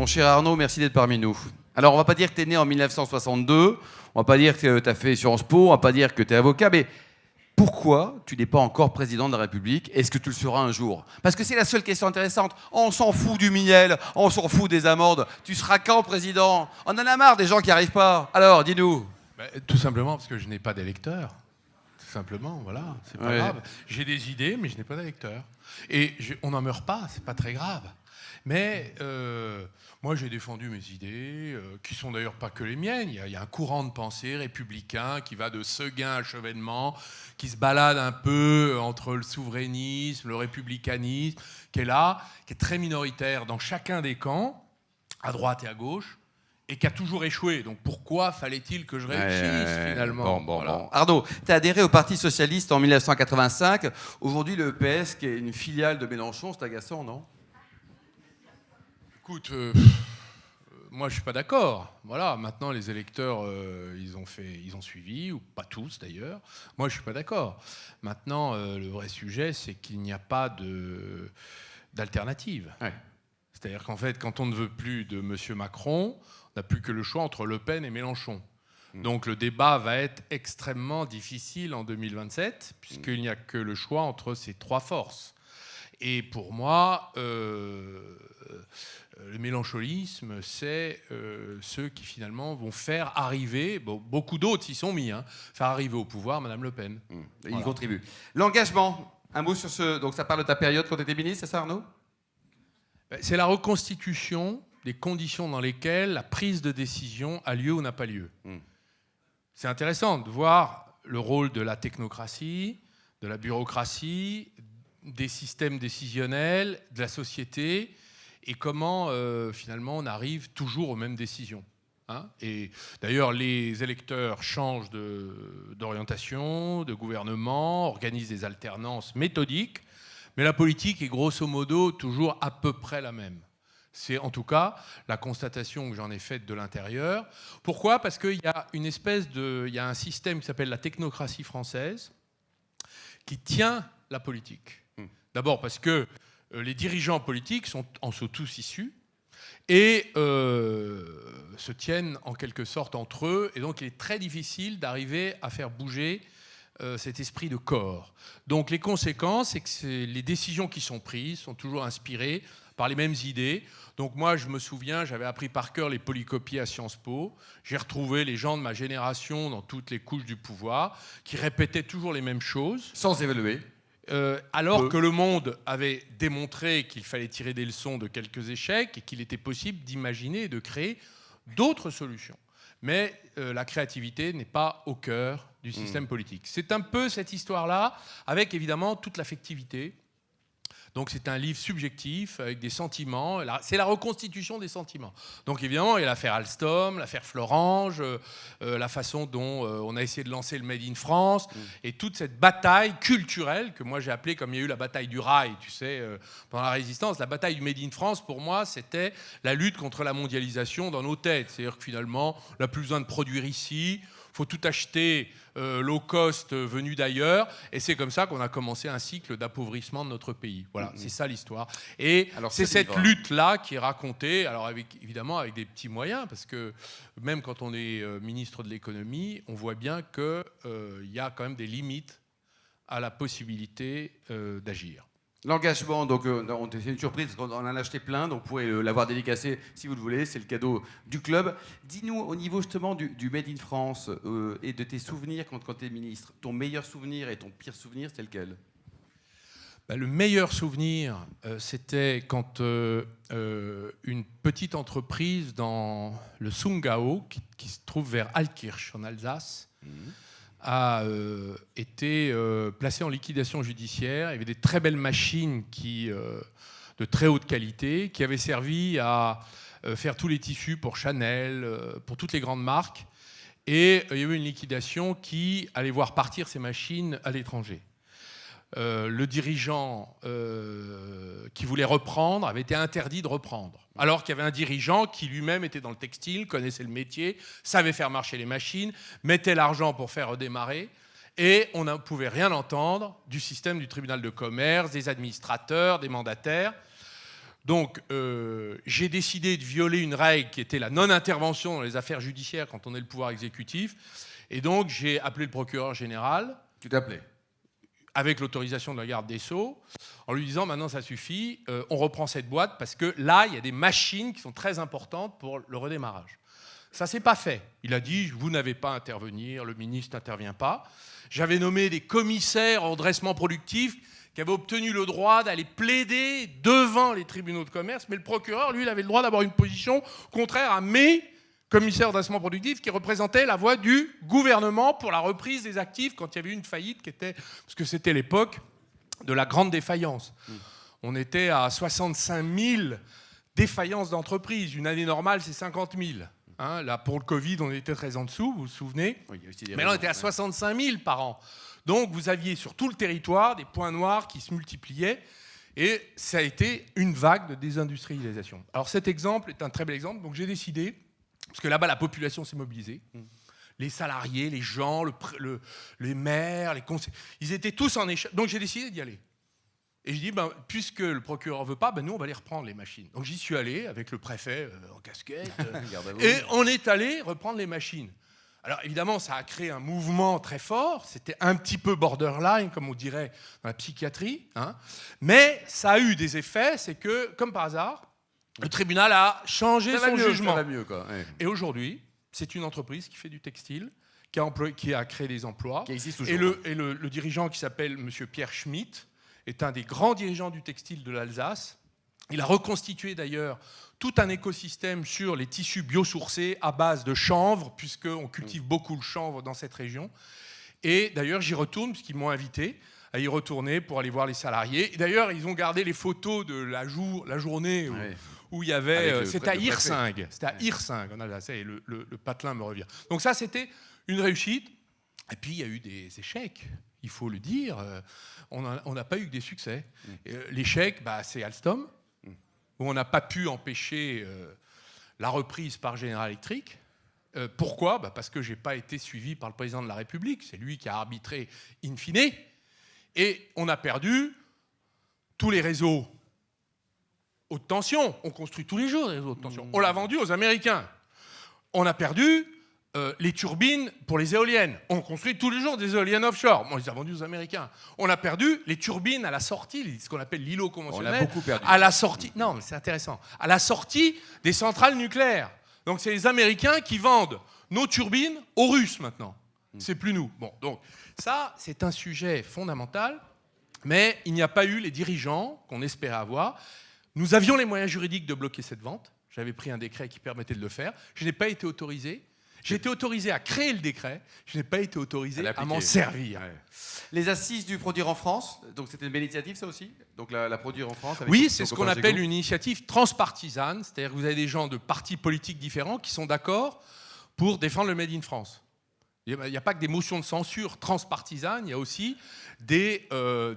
Mon cher Arnaud, merci d'être parmi nous. Alors, on va pas dire que tu es né en 1962, on va pas dire que tu as fait Sciences Po, on va pas dire que tu es avocat, mais pourquoi tu n'es pas encore président de la République? Est-ce que tu le seras un jour? Parce que c'est la seule question intéressante. On s'en fout du miel, on s'en fout des amendes. Tu seras quand président? On en a marre des gens qui n'y arrivent pas. Alors, dis-nous. Tout simplement parce que je n'ai pas d'électeur. Tout simplement, voilà, c'est pas grave. J'ai des idées, mais je n'ai pas d'électeur. Et on n'en meurt pas, c'est pas très grave. Mais moi, j'ai défendu mes idées, qui sont d'ailleurs pas que les miennes. Il y a un courant de pensée républicain qui va de Seguin à Chevènement, qui se balade un peu entre le souverainisme, le républicanisme, qui est là, qui est très minoritaire dans chacun des camps, à droite et à gauche, et qui a toujours échoué. Donc pourquoi fallait-il que je réussisse finalement? Bon. Arnaud, tu as adhéré au Parti Socialiste en 1985. Aujourd'hui, le EPS, qui est une filiale de Mélenchon, c'est agaçant, non? Écoute, moi je suis pas d'accord. Voilà, maintenant les électeurs, ils ont suivi, ou pas tous d'ailleurs. Moi je suis pas d'accord. Maintenant, le vrai sujet, c'est qu'il n'y a pas d'alternative. Ouais. C'est-à-dire qu'en fait, quand on ne veut plus de M. Macron, on n'a plus que le choix entre Le Pen et Mélenchon. Donc le débat va être extrêmement difficile en 2027, puisqu'il n'y a que le choix entre ces trois forces. Et pour moi, le mélenchonisme, c'est ceux qui finalement vont faire arriver, beaucoup d'autres s'y sont mis, faire arriver au pouvoir Mme Le Pen. Il contribue. L'engagement, un mot sur ce... Donc ça parle de ta période quand tu étais ministre, c'est ça Arnaud? C'est la reconstitution des conditions dans lesquelles la prise de décision a lieu ou n'a pas lieu. C'est intéressant de voir le rôle de la technocratie, de la bureaucratie, des systèmes décisionnels, de la société, et comment finalement on arrive toujours aux mêmes décisions. Et d'ailleurs, les électeurs changent d'orientation, de gouvernement, organisent des alternances méthodiques, mais la politique est grosso modo toujours à peu près la même. C'est en tout cas la constatation que j'en ai faite de l'intérieur. Pourquoi? Parce qu'il y a il y a un système qui s'appelle la technocratie française qui tient la politique. D'abord parce que les dirigeants politiques en sont tous issus et se tiennent en quelque sorte entre eux. Et donc il est très difficile d'arriver à faire bouger cet esprit de corps. Donc les conséquences, c'est que les décisions qui sont prises sont toujours inspirées par les mêmes idées. Donc moi, je me souviens, j'avais appris par cœur les polycopiés à Sciences Po. J'ai retrouvé les gens de ma génération dans toutes les couches du pouvoir qui répétaient toujours les mêmes choses. Sans évaluer. Alors que le monde avait démontré qu'il fallait tirer des leçons de quelques échecs et qu'il était possible d'imaginer et de créer d'autres solutions. Mais la créativité n'est pas au cœur du système politique. C'est un peu cette histoire-là, avec évidemment toute l'affectivité. Donc c'est un livre subjectif, avec des sentiments. C'est la reconstitution des sentiments. Donc évidemment, il y a l'affaire Alstom, l'affaire Florange, la façon dont on a essayé de lancer le Made in France, et toute cette bataille culturelle, que moi j'ai appelée, comme il y a eu la bataille du rail, tu sais, pendant la Résistance, la bataille du Made in France, pour moi, c'était la lutte contre la mondialisation dans nos têtes. C'est-à-dire que finalement, on n'a plus besoin de produire ici, il faut tout acheter low cost venu d'ailleurs, et c'est comme ça qu'on a commencé un cycle d'appauvrissement de notre pays. Voilà, c'est ça l'histoire. Et alors, c'est cette lutte-là qui est racontée, alors évidemment avec des petits moyens, parce que même quand on est ministre de l'économie, on voit bien qu'il y a quand même des limites à la possibilité d'agir. L'engagement, donc c'est une surprise parce qu'on en a acheté plein, donc vous pouvez l'avoir dédicacé si vous le voulez, c'est le cadeau du club. Dis-nous au niveau justement du Made in France et de tes souvenirs quand tu es ministre, ton meilleur souvenir et ton pire souvenir, c'était lequel? Le meilleur souvenir, c'était quand une petite entreprise dans le Sundgau, qui se trouve vers Altkirch en Alsace, a été placé en liquidation judiciaire. Il y avait des très belles machines de très haute qualité qui avaient servi à faire tous les tissus pour Chanel, pour toutes les grandes marques. Et il y avait une liquidation qui allait voir partir ces machines à l'étranger. Le dirigeant qui voulait reprendre avait été interdit de reprendre. Alors qu'il y avait un dirigeant qui lui-même était dans le textile, connaissait le métier, savait faire marcher les machines, mettait l'argent pour faire redémarrer. Et on ne pouvait rien entendre du système du tribunal de commerce, des administrateurs, des mandataires. Donc, j'ai décidé de violer une règle qui était la non-intervention dans les affaires judiciaires quand on est le pouvoir exécutif. Et donc, j'ai appelé le procureur général. Tu t'appelais? Avec l'autorisation de la garde des Sceaux, en lui disant maintenant ça suffit, on reprend cette boîte parce que là, il y a des machines qui sont très importantes pour le redémarrage. Ça ne s'est pas fait. Il a dit, vous n'avez pas à intervenir, le ministre n'intervient pas. J'avais nommé des commissaires en redressement productif qui avaient obtenu le droit d'aller plaider devant les tribunaux de commerce, mais le procureur, lui, il avait le droit d'avoir une position contraire à mes commissaires d'redressement productif qui représentait la voix du gouvernement pour la reprise des actifs quand il y avait eu une faillite qui était... Parce que c'était l'époque de la grande défaillance. On était à 65 000 défaillances d'entreprises. Une année normale, c'est 50 000. Hein, là, pour le Covid, on était très en dessous, vous vous souvenez. Oui, mais là, on était à 65 000 par an. Donc, vous aviez sur tout le territoire des points noirs qui se multipliaient. Et ça a été une vague de désindustrialisation. Alors, cet exemple est un très bel exemple. Donc, j'ai décidé... Parce que là-bas, la population s'est mobilisée. Les salariés, les gens, les maires, les conseillers, ils étaient tous en échec. Donc j'ai décidé d'y aller. Et je dis, puisque le procureur ne veut pas, nous, on va les reprendre, les machines. Donc j'y suis allé avec le préfet en casquette. Et on est allé reprendre les machines. Alors évidemment, ça a créé un mouvement très fort. C'était un petit peu borderline, comme on dirait dans la psychiatrie. Hein. Mais ça a eu des effets. C'est que, comme par hasard, le tribunal a changé son jugement. Ça va mieux, quoi. Ouais. Et aujourd'hui, c'est une entreprise qui fait du textile, qui a créé des emplois. Qui existe toujours. Et le dirigeant qui s'appelle M. Pierre Schmitt est un des grands dirigeants du textile de l'Alsace. Il a reconstitué d'ailleurs tout un écosystème sur les tissus biosourcés à base de chanvre, puisqu'on cultive beaucoup le chanvre dans cette région. Et d'ailleurs, j'y retourne, puisqu'ils m'ont invité à y retourner pour aller voir les salariés. Et d'ailleurs, ils ont gardé les photos de la journée où il y avait... C'était à Hirsingue. C'était à Hirsingue, en Alsace, et le patelin me revient. Donc ça, c'était une réussite. Et puis, il y a eu des échecs, il faut le dire. On n'a pas eu que des succès. L'échec, c'est Alstom, où on n'a pas pu empêcher la reprise par General Electric. Pourquoi ? Parce que je n'ai pas été suivi par le président de la République. C'est lui qui a arbitré in fine. Et on a perdu tous les réseaux haute tension. On construit tous les jours des réseaux haute tension. On l'a vendu aux Américains. On a perdu les turbines pour les éoliennes. On construit tous les jours des éoliennes offshore. On les a vendues aux Américains. On a perdu les turbines à la sortie, ce qu'on appelle l'îlot conventionnel. On a beaucoup perdu. À la sortie, non, mais c'est intéressant. À la sortie des centrales nucléaires. Donc c'est les Américains qui vendent nos turbines aux Russes maintenant. C'est plus nous. Bon, donc ça, c'est un sujet fondamental, mais il n'y a pas eu les dirigeants qu'on espérait avoir. Nous avions les moyens juridiques de bloquer cette vente. J'avais pris un décret qui permettait de le faire. Je n'ai pas été autorisé. J'ai été autorisé à créer le décret. Je n'ai pas été autorisé à m'en servir. Ouais. Les assises du produire en France, donc c'était une belle initiative, ça aussi. Donc la produire en France. Avec oui, c'est ce qu'on appelle une initiative transpartisane. C'est-à-dire que vous avez des gens de partis politiques différents qui sont d'accord pour défendre le Made in France. Il n'y a pas que des motions de censure transpartisanes, il y a aussi des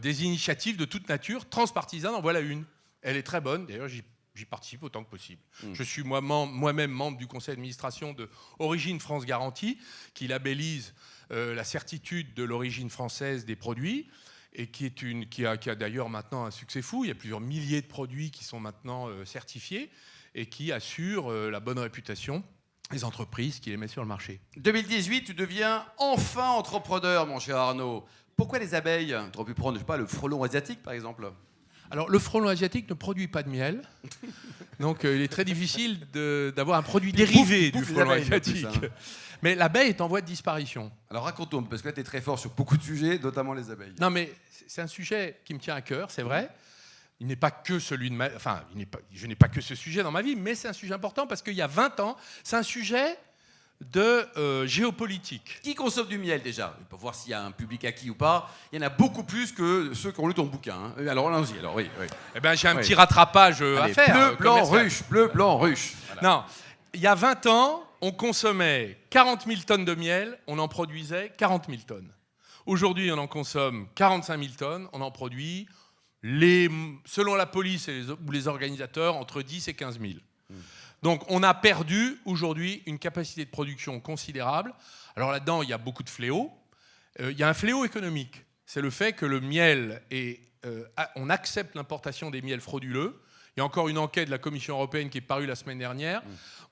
initiatives de toute nature transpartisanes. En voilà une. Elle est très bonne, d'ailleurs j'y participe autant que possible. Je suis moi-même membre du conseil d'administration de Origine France Garantie, qui labellise la certitude de l'origine française des produits, et qui a d'ailleurs maintenant un succès fou. Il y a plusieurs milliers de produits qui sont maintenant certifiés, et qui assurent la bonne réputation des entreprises qui les mettent sur le marché. 2018, tu deviens enfin entrepreneur, mon cher Arnaud. Pourquoi les abeilles ? Tu aurais pu prendre, je sais pas, le frelon asiatique, par exemple. Alors, le frelon asiatique ne produit pas de miel. Donc, il est très difficile d'avoir un produit dérivé du frelon asiatique. Plus, hein. Mais l'abeille est en voie de disparition. Alors, raconte-nous, parce que là, tu es très fort sur beaucoup de sujets, notamment les abeilles. Non, mais c'est un sujet qui me tient à cœur, c'est vrai. Il n'est pas que celui de ma... Enfin, je n'ai pas que ce sujet dans ma vie, mais c'est un sujet important parce qu'il y a 20 ans, c'est un sujet de géopolitique. Qui consomme du miel déjà ? Pour voir s'il y a un public acquis ou pas. Il y en a beaucoup plus que ceux qui ont lu ton bouquin. Hein. Alors allons-y. Alors oui. Eh ben, j'ai un petit rattrapage à faire. Bleu, blanc, ruche. Bleu, blanc, ruche. Voilà. Non, il y a 20 ans, on consommait 40 000 tonnes de miel, on en produisait 40 000 tonnes. Aujourd'hui, on en consomme 45 000 tonnes, on en produit, selon la police ou les organisateurs, entre 10 et 15 000. Donc on a perdu aujourd'hui une capacité de production considérable. Alors là-dedans, il y a beaucoup de fléaux. Il y a un fléau économique. C'est le fait que le miel on accepte l'importation des miels frauduleux. Il y a encore une enquête de la Commission européenne qui est parue la semaine dernière,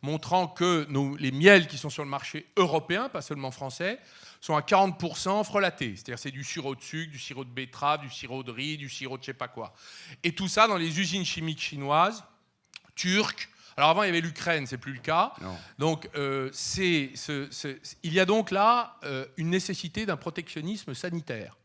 montrant que les miels qui sont sur le marché européen, pas seulement français, sont à 40% frelatés. C'est-à-dire c'est du sirop de sucre, du sirop de betterave, du sirop de riz, du sirop de je sais pas quoi. Et tout ça dans les usines chimiques chinoises, turques. Alors avant, il y avait l'Ukraine, c'est plus le cas. Non. Donc il y a donc là une nécessité d'un protectionnisme sanitaire.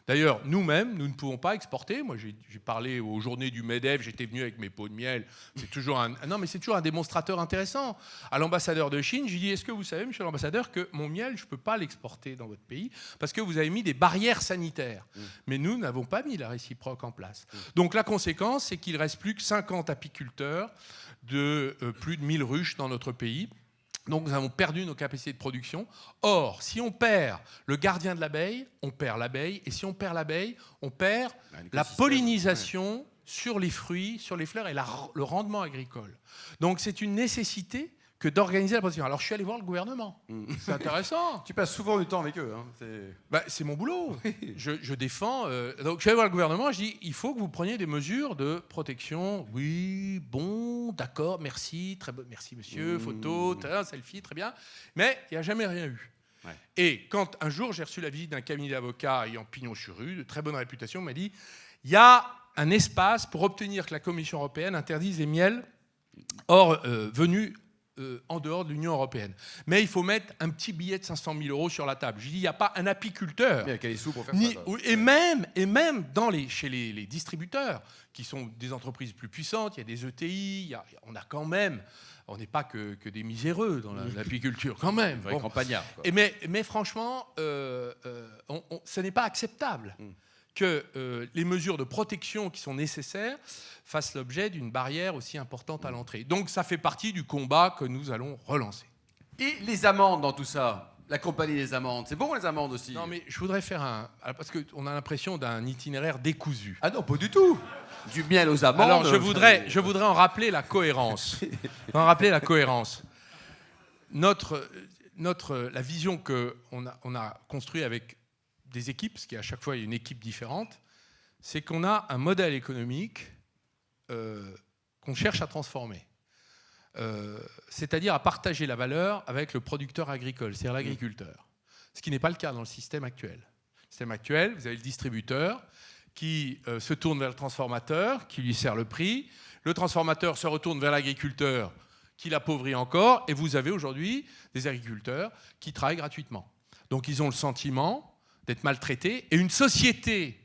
D'ailleurs, nous-mêmes, nous ne pouvons pas exporter. Moi, j'ai parlé aux journées du MEDEF, j'étais venu avec mes pots de miel. C'est toujours c'est toujours un démonstrateur intéressant. À l'ambassadeur de Chine, j'ai dit, est-ce que vous savez, monsieur l'ambassadeur, que mon miel, je ne peux pas l'exporter dans votre pays parce que vous avez mis des barrières sanitaires. Mais nous n'avons pas mis la réciproque en place. Donc la conséquence, c'est qu'il ne reste plus que 50 apiculteurs de plus de 1000 ruches dans notre pays. Donc nous avons perdu nos capacités de production. Or, si on perd le gardien de l'abeille, on perd l'abeille. Et si on perd l'abeille, on perd la pollinisation sur les fruits, sur les fleurs et le rendement agricole. Donc c'est une nécessité que d'organiser la production. Alors je suis allé voir le gouvernement. C'est intéressant. Tu passes souvent du temps avec eux. Hein. C'est mon boulot. Je défends. Donc je suis allé voir le gouvernement. Je dis, il faut que vous preniez des mesures de protection. Oui, bon, d'accord, merci, très bon, merci monsieur, photo, selfie, très bien. Mais il n'y a jamais rien eu. Ouais. Et quand un jour j'ai reçu la visite d'un cabinet d'avocats ayant pignon sur rue, de très bonne réputation, on m'a dit, il y a un espace pour obtenir que la Commission européenne interdise les miels venus en dehors de l'Union européenne. Mais il faut mettre un petit billet de 500 000 € sur la table. J'ai dit, il n'y a pas un apiculteur. Mais il y a les sous pour faire ça. Et même chez les distributeurs, qui sont des entreprises plus puissantes, il y a des ETI, on a quand même... On n'est pas que des miséreux dans l'apiculture, quand même. Bon. Campagnard. Mais franchement, ce n'est pas acceptable que les mesures de protection qui sont nécessaires fassent l'objet d'une barrière aussi importante à l'entrée. Donc ça fait partie du combat que nous allons relancer. Et les amendes dans tout ça, la compagnie des amendes, c'est bon les amendes aussi? Non mais je voudrais faire parce qu'on a l'impression d'un itinéraire décousu. Ah non, pas du tout. Du miel aux amendes. Alors je voudrais en rappeler la cohérence. La vision qu'on a construite avec des équipes, parce qu'à chaque fois il y a une équipe différente, c'est qu'on a un modèle économique qu'on cherche à transformer. C'est-à-dire à partager la valeur avec le producteur agricole, c'est-à-dire l'agriculteur. Ce qui n'est pas le cas dans le système actuel. Le système actuel, vous avez le distributeur qui se tourne vers le transformateur, qui lui sert le prix. Le transformateur se retourne vers l'agriculteur, qui l'appauvrit encore. Et vous avez aujourd'hui des agriculteurs qui travaillent gratuitement. Donc ils ont le sentiment d'être maltraités. Et une société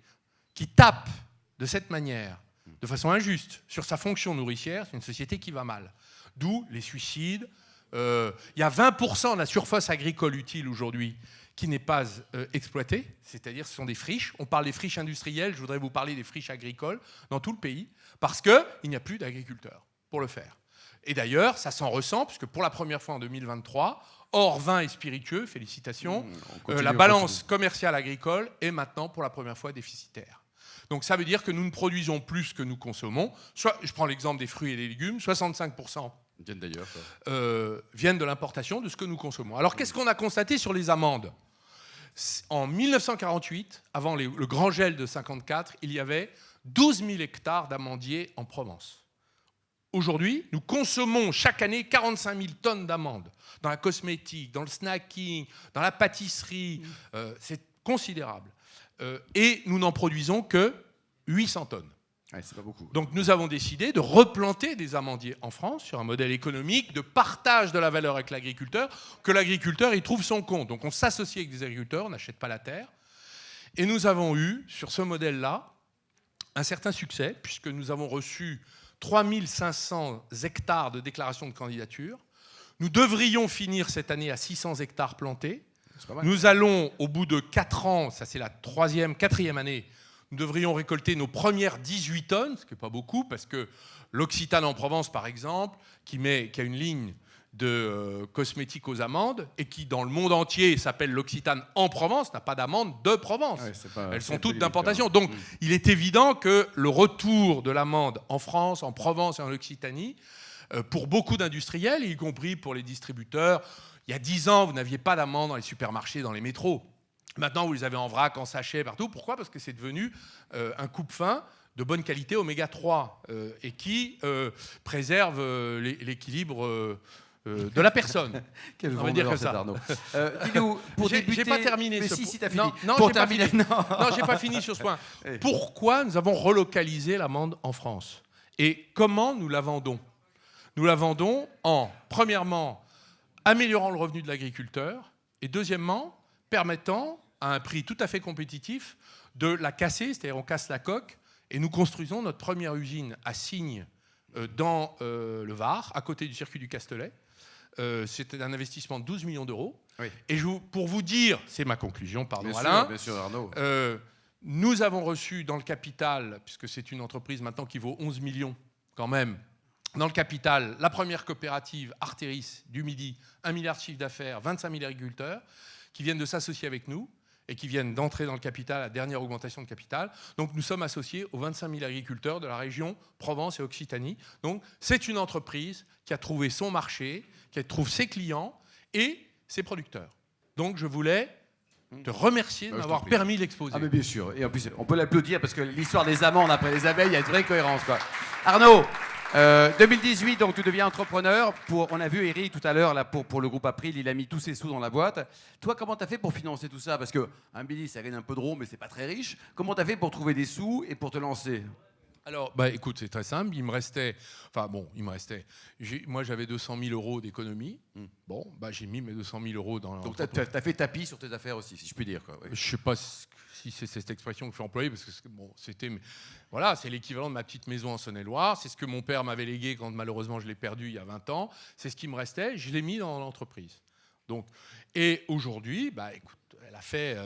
qui tape de cette manière, de façon injuste, sur sa fonction nourricière, c'est une société qui va mal. D'où les suicides. Il y a 20% de la surface agricole utile aujourd'hui qui n'est pas exploitée, c'est-à-dire ce sont des friches. On parle des friches industrielles, je voudrais vous parler des friches agricoles dans tout le pays, parce qu'il n'y a plus d'agriculteurs pour le faire. Et d'ailleurs, ça s'en ressent, puisque pour la première fois en 2023, hors vin et spiritueux, félicitations, la balance commerciale agricole est maintenant pour la première fois déficitaire. Donc ça veut dire que nous ne produisons plus que nous consommons. Je prends l'exemple des fruits et des légumes, 65% viennent de l'importation de ce que nous consommons. Alors qu'est-ce qu'on a constaté sur les amendes ? En 1948, avant le grand gel de 1954, il y avait 12 000 hectares d'amandiers en Provence. Aujourd'hui, nous consommons chaque année 45 000 tonnes d'amandes dans la cosmétique, dans le snacking, dans la pâtisserie. C'est considérable. Et nous n'en produisons que 800 tonnes. Ouais, c'est pas beaucoup. Donc nous avons décidé de replanter des amandiers en France sur un modèle économique de partage de la valeur avec l'agriculteur, que l'agriculteur y trouve son compte. Donc on s'associe avec des agriculteurs, on n'achète pas la terre. Et nous avons eu, sur ce modèle-là, un certain succès, puisque nous avons reçu 3500 hectares de déclaration de candidature. Nous devrions finir cette année à 600 hectares plantés. Nous allons, au bout de 4 ans, ça c'est la 4e année, nous devrions récolter nos premières 18 tonnes, ce qui n'est pas beaucoup, parce que l'Occitane en Provence, par exemple, qui a une ligne de cosmétiques aux amandes, et qui, dans le monde entier, s'appelle l'Occitane en Provence, n'a pas d'amandes de Provence. Ouais, elles sont toutes d'importation. Donc, il est évident que le retour de l'amande en France, en Provence et en Occitanie, pour beaucoup d'industriels, y compris pour les distributeurs, il y a 10 ans, vous n'aviez pas d'amande dans les supermarchés, dans les métros. Maintenant, vous les avez en vrac, en sachet, partout. Pourquoi ? Parce que c'est devenu un coupe-faim de bonne qualité oméga 3 et qui préserve l'équilibre de la personne. Quel on va dire que vendeur, ça. Arnaud. Dis-nous, pour débuter... J'ai pas terminé. Mais si, t'as fini. Non, pour j'ai pas terminer... fini. Non, j'ai pas fini sur ce point. Oui. Pourquoi nous avons relocalisé l'amande en France ? Et comment nous la vendons ? Nous la vendons en, premièrement, améliorant le revenu de l'agriculteur et deuxièmement, permettant, à un prix tout à fait compétitif, de la casser, c'est-à-dire on casse la coque et nous construisons notre première usine à Signes dans le Var, à côté du circuit du Castellet. C'était un investissement de 12 millions d'euros. Oui. Et pour vous dire, c'est ma conclusion, pardon Bien Alain, sûr, bien sûr, Arnaud. nous avons reçu dans le capital, puisque c'est une entreprise maintenant qui vaut 11 millions quand même, dans le capital, la première coopérative Artéris du Midi, 1 milliard de chiffre d'affaires, 25 000 agriculteurs, qui viennent de s'associer avec nous et qui viennent d'entrer dans le capital, la dernière augmentation de capital. Donc nous sommes associés aux 25 000 agriculteurs de la région Provence et Occitanie. Donc c'est une entreprise qui a trouvé son marché, qui trouve ses clients et ses producteurs. Donc je voulais te remercier de m'avoir permis l'exposer. Ah mais bien sûr, et en plus on peut l'applaudir parce que l'histoire des amandes après les abeilles, il y a une vraie cohérence, quoi. Arnaud, 2018, donc tu deviens entrepreneur. On a vu Eric tout à l'heure là pour le groupe April, il a mis tous ses sous dans la boîte. Toi, comment tu as fait pour financer tout ça ? Parce que un Billy, ça gagne un peu de rond, mais c'est pas très riche. Comment tu as fait pour trouver des sous et pour te lancer ? Alors, écoute, c'est très simple. Moi, j'avais 200 000 euros d'économie. Bon, j'ai mis mes 200 000 euros dans l'entreprise. Donc, tu as fait tapis sur tes affaires aussi, si je puis dire, quoi. Oui. Je ne sais pas si c'est cette expression que je vais employer, parce que voilà, c'est l'équivalent de ma petite maison en Saône-et-Loire. C'est ce que mon père m'avait légué quand malheureusement je l'ai perdu il y a 20 ans. C'est ce qui me restait. Je l'ai mis dans l'entreprise. Donc, et aujourd'hui, écoute,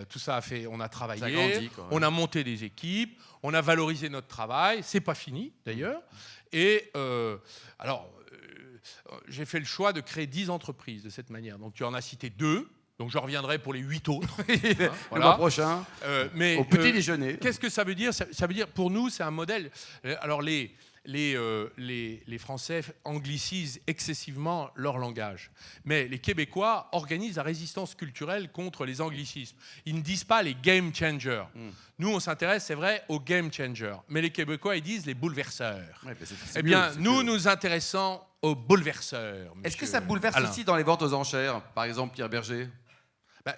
tout ça a fait, on a travaillé, grandit, on a monté des équipes, on a valorisé notre travail. C'est pas fini d'ailleurs. Et j'ai fait le choix de créer 10 entreprises de cette manière. Donc tu en as cité 2. Donc je reviendrai pour les 8 autres. Le mois prochain, mais, au petit déjeuner. Qu'est-ce que ça veut dire ? Ça veut dire, pour nous, c'est un modèle. Alors les Français anglicisent excessivement leur langage. Mais les Québécois organisent la résistance culturelle contre les anglicismes. Ils ne disent pas les game changers. Nous, on s'intéresse, c'est vrai, aux game changers. Mais les Québécois, ils disent les bouleverseurs. Ouais, eh bien, nous nous intéressons aux bouleverseurs. Est-ce que ça bouleverse Alain aussi dans les ventes aux enchères ? Par exemple, Pierre Berger ?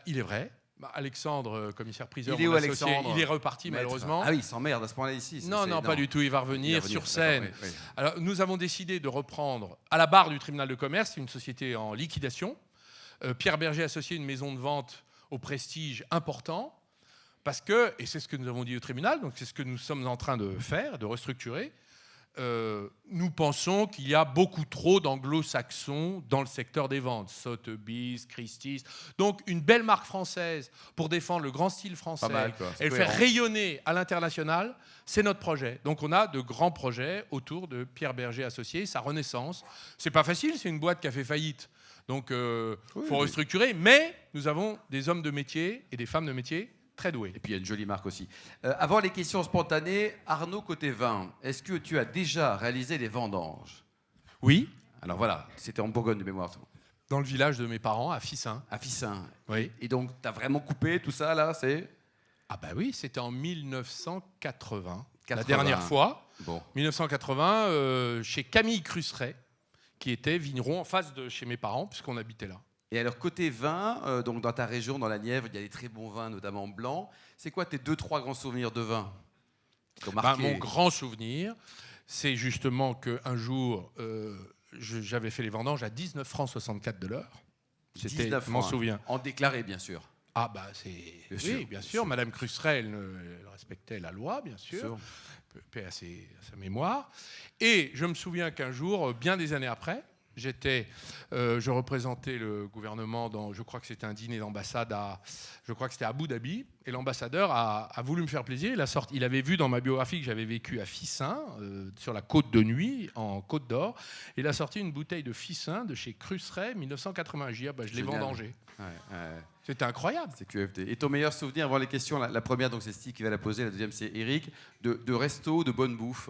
Il est vrai. Alexandre, commissaire-priseur, il est où, Alexandre ? Il est reparti, malheureusement. Ah oui, il s'emmerde à ce point-là ici. Non, pas du tout. Il va revenir sur scène. Oui. Alors, nous avons décidé de reprendre à la barre du tribunal de commerce, une société en liquidation. Pierre Berger associé une maison de vente au prestige important. Parce que, et c'est ce que nous avons dit au tribunal, donc c'est ce que nous sommes en train de faire, de restructurer, nous pensons qu'il y a beaucoup trop d'anglo-saxons dans le secteur des ventes. Sotheby's, Christie's. Donc une belle marque française pour défendre le grand style français et le faire rayonner à l'international, c'est notre projet. Donc on a de grands projets autour de Pierre Berger associé, sa renaissance. C'est pas facile, c'est une boîte qui a fait faillite. Donc faut restructurer, mais nous avons des hommes de métier et des femmes de métier très doué. Et puis il y a une jolie marque aussi. Avant les questions spontanées, Arnaud, côté vin, est-ce que tu as déjà réalisé des vendanges ? Oui. Alors voilà, c'était en Bourgogne de mémoire. Dans le village de mes parents, à Fissin. À Fissin. Oui. Et donc, tu as vraiment coupé tout ça, là, c'est... Ah oui, c'était en 1980. La dernière fois. Bon. 1980, chez Camille Crusseret, qui était vigneron en face de chez mes parents, puisqu'on habitait là. Et alors, côté vin, donc dans ta région, dans la Nièvre, il y a des très bons vins, notamment blancs. C'est quoi tes 2-3 grands souvenirs de vin qui t'ont marqué ? Mon grand souvenir, c'est justement qu'un jour, j'avais fait les vendanges à 19 francs 64 de l'heure. C'était, je m'en souviens. En déclaré, bien sûr. Oui, bien sûr. Madame Crusseret, elle respectait la loi, bien sûr. Paix à sa mémoire. Et je me souviens qu'un jour, bien des années après, je représentais le gouvernement dans, je crois que c'était un dîner d'ambassade je crois que c'était à Abu Dhabi, et l'ambassadeur a voulu me faire plaisir. Il avait vu dans ma biographie que j'avais vécu à Fissin, sur la côte de Nuit, en Côte d'Or. Il a sorti une bouteille de Fissin de chez Crusseret, 1980. Je l'ai vendangé. C'était incroyable. C'est QFD. Et ton meilleur souvenir avant les questions, la première, donc c'est Steve qui va la poser, la deuxième c'est Eric, de resto, de bonne bouffe.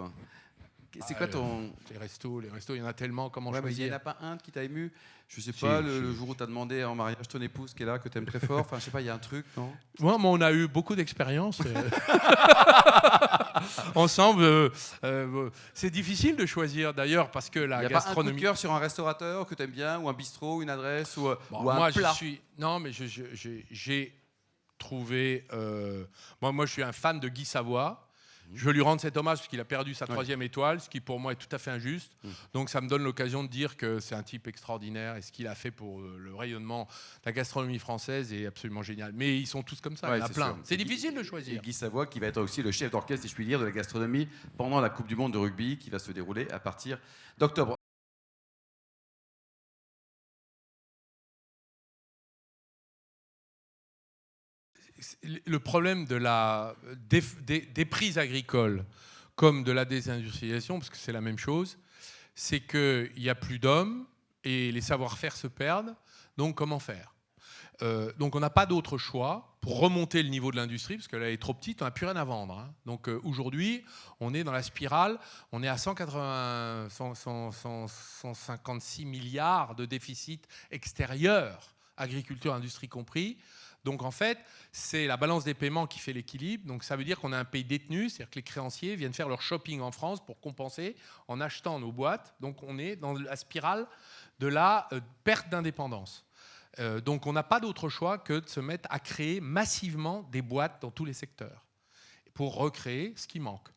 C'est quoi ton... Les restos, il y en a tellement, comment Ouais, mais il choisir? n'y en a pas un qui t'a ému? Je sais Si, pas, si. le jour où t'as demandé en mariage ton épouse qui est là, que t'aimes très fort. Enfin, je sais pas, il y a un truc, non? Ouais, mais on a eu beaucoup d'expériences ensemble. C'est difficile de choisir d'ailleurs parce que la Il n'y a pas un coup gastronomie. de cœur sur un restaurateur que t'aimes bien, ou un bistrot, une adresse, ou un Moi, plat? Non, mais j'ai trouvé. Moi, je suis un fan de Guy Savoy. Je veux lui rendre cet hommage parce qu'il a perdu sa 3e étoile, ce qui pour moi est tout à fait injuste. Donc ça me donne l'occasion de dire que c'est un type extraordinaire et ce qu'il a fait pour le rayonnement de la gastronomie française est absolument génial. Mais ils sont tous comme ça, il y en a plein. C'est difficile de choisir. Et Guy Savoy qui va être aussi le chef d'orchestre, si je puis dire, de la gastronomie pendant la Coupe du Monde de rugby qui va se dérouler à partir d'octobre. Le problème des prises agricoles comme de la désindustrialisation, parce que c'est la même chose, c'est qu'il n'y a plus d'hommes et les savoir-faire se perdent. Donc comment faire? Donc on n'a pas d'autre choix pour remonter le niveau de l'industrie, parce qu'elle est trop petite, on n'a plus rien à vendre. Hein. Donc aujourd'hui, on est dans la spirale, on est à 156 milliards de déficit extérieur, agriculture, industrie compris. Donc en fait, c'est la balance des paiements qui fait l'équilibre. Donc ça veut dire qu'on a un pays détenu, c'est-à-dire que les créanciers viennent faire leur shopping en France pour compenser en achetant nos boîtes. Donc on est dans la spirale de la perte d'indépendance. Donc on n'a pas d'autre choix que de se mettre à créer massivement des boîtes dans tous les secteurs pour recréer ce qui manque.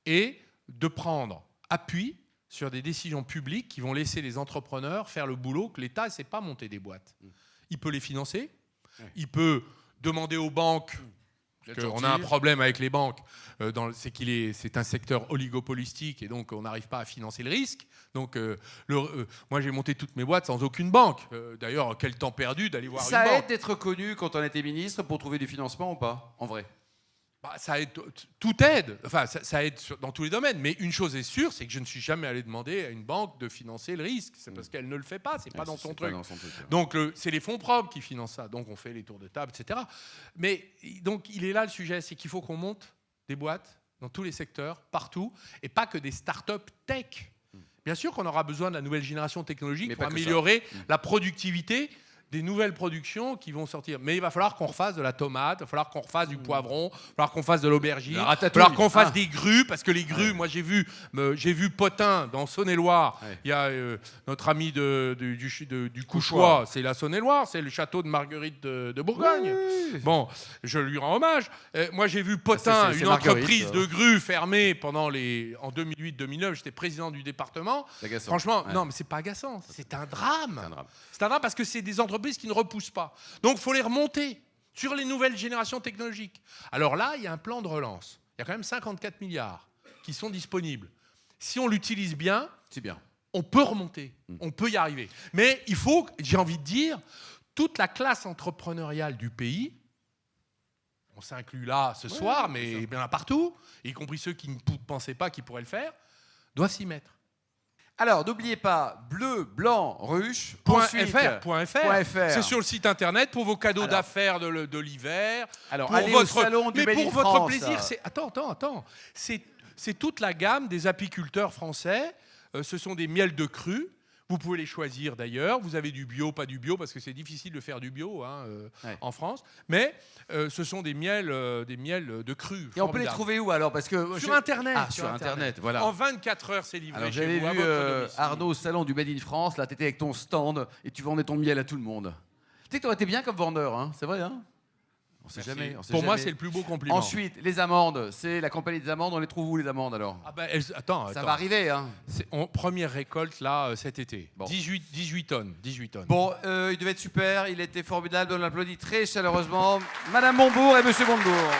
Et de prendre appui sur des décisions publiques qui vont laisser les entrepreneurs faire le boulot que l'État ne sait pas monter des boîtes. Il peut les financer. Il peut demander aux banques, on a un problème avec les banques, c'est un secteur oligopolistique et donc on n'arrive pas à financer le risque. Donc moi j'ai monté toutes mes boîtes sans aucune banque. D'ailleurs, quel temps perdu d'aller voir une banque. Ça aide d'être connu quand on était ministre pour trouver du financement ou pas, en vrai? Ça aide, tout aide, enfin ça aide dans tous les domaines, mais une chose est sûre, c'est que je ne suis jamais allé demander à une banque de financer le risque, c'est parce qu'elle ne le fait pas, c'est pas dans son truc. Donc c'est les fonds propres qui financent ça, donc on fait les tours de table, etc. Mais donc il est là le sujet, c'est qu'il faut qu'on monte des boîtes dans tous les secteurs, partout, et pas que des start-up tech. Bien sûr qu'on aura besoin de la nouvelle génération technologique pour améliorer la productivité des nouvelles productions qui vont sortir. Mais il va falloir qu'on refasse de la tomate, il va falloir qu'on refasse du poivron, il va falloir qu'on fasse de l'aubergine, il va falloir qu'on fasse des grues, parce que les grues, moi j'ai vu Potin dans Saône-et-Loire, il y a notre ami du Couchois, c'est la Saône-et-Loire, c'est le château de Marguerite de Bourgogne. Oui. Bon, je lui rends hommage. Moi j'ai vu Potin, une entreprise de grues fermée en 2008-2009, j'étais président du département. Franchement, non mais c'est pas agaçant, c'est un drame. C'est un drame parce que c'est des entreprises qui ne repoussent pas. Donc il faut les remonter sur les nouvelles générations technologiques. Alors là, il y a un plan de relance. Il y a quand même 54 milliards qui sont disponibles. Si on l'utilise bien, c'est bien. On peut remonter, on peut y arriver. Mais il faut, j'ai envie de dire, toute la classe entrepreneuriale du pays, on s'inclut là ce soir, mais il y en a partout, y compris ceux qui ne pensaient pas qu'ils pourraient le faire, doivent s'y mettre. Alors, n'oubliez pas, bleu, blanc, ruche, .fr. C'est sur le site internet pour vos cadeaux d'affaires de l'hiver. Alors, allez au salon du Made in France. Mais pour votre plaisir, c'est... Attends. C'est toute la gamme des apiculteurs français. Ce sont des miels de cru. Vous pouvez les choisir d'ailleurs. Vous avez du bio, pas du bio, parce que c'est difficile de faire du bio en France. Mais ce sont des miels de cru. Et on peut les trouver où alors? Parce que sur Internet. Sur Internet, voilà. En 24 heures, c'est livré alors, chez vous. J'avais vu Arnaud au salon du Made in France. Là, tu étais avec ton stand et tu vendais ton miel à tout le monde. Tu sais que tu aurais été bien comme vendeur, hein, c'est vrai, hein? On sait jamais. Pour moi, c'est le plus beau compliment. Ensuite, les amandes. C'est la compagnie des amandes. On les trouve où, les amandes, alors? Attends. Ça va arriver, hein? Première récolte, là, cet été. Bon. 18 tonnes. Bon, il devait être super. Il était formidable. On l'applaudit très chaleureusement. Madame Montebourg et Monsieur Montebourg.